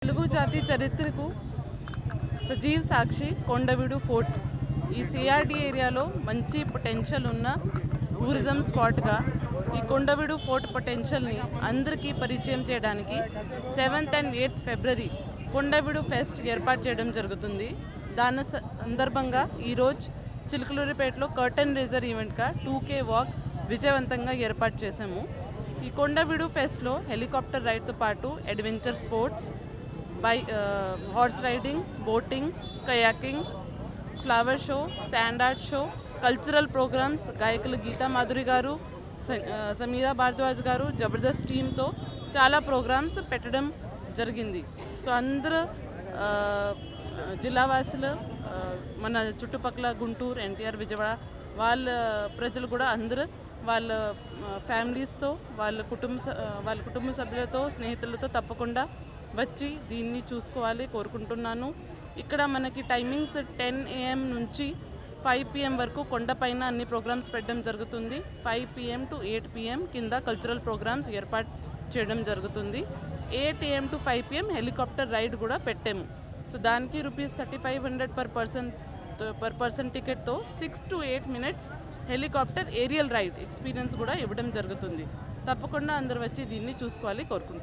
తెలుగు జాతి చరిత్రకు సజీవ్ సాక్షి కొండవీడు ఫోర్ట్. ఈ సిఆర్డి ఏరియాలో మంచి పొటెన్షియల్ ఉన్న టూరిజం స్పాట్గా ఈ కొండవీడు ఫోర్ట్ పొటెన్షియల్ని అందరికీ పరిచయం చేయడానికి 7th and 8th February Kondaveedu pest ఏర్పాటు చేయడం జరుగుతుంది. దాని సందర్భంగా ఈరోజు చిలుకలూరిపేటలో కర్టన్ రేజర్ ఈవెంట్గా 2K వాక్ విజయవంతంగా ఏర్పాటు చేశాము. ఈ కొండవీడు ఫెస్ట్లో హెలికాప్టర్ రైడ్తో పాటు adventure sports, horse riding, boating, kayaking, flower show, sand art show, cultural programmes, గాయకులు గీతా మాధురి గారు, సమీరా భారద్వాజ్ గారు, జబర్దస్త్ టీంతో చాలా ప్రోగ్రామ్స్ పెట్టడం జరిగింది. సో అందరూ జిల్లావాసులు, మన చుట్టుపక్కల గుంటూరు, ఎన్టీఆర్, విజయవాడ వాళ్ళ ప్రజలు కూడా అందరూ వాళ్ళ ఫ్యామిలీస్తో, వాళ్ళ కుటుంబ సభ్యులతో, స్నేహితులతో తప్పకుండా వచ్చి దీన్ని చూసుకోవాలి కోరుకుంటున్నాను. ఇక్కడ మనకి టైమింగ్స్ 10 AM నుంచి 5 PM వరకు కొండపైన అన్ని ప్రోగ్రామ్స్ పెట్టడం జరుగుతుంది. 5 PM to 8 PM కింద కల్చరల్ ప్రోగ్రామ్స్ ఏర్పాటు చేయడం జరుగుతుంది. 8 AM to 5 PM helicopter ride కూడా పెట్టాము. సో దానికి ₹3500 per person టికెట్తో 6 to 8 minutes helicopter aerial ride experience కూడా ఇవ్వడం జరుగుతుంది. తప్పకుండా అందరూ వచ్చి దీన్ని చూసుకోవాలి కోరుకుంటున్నాను.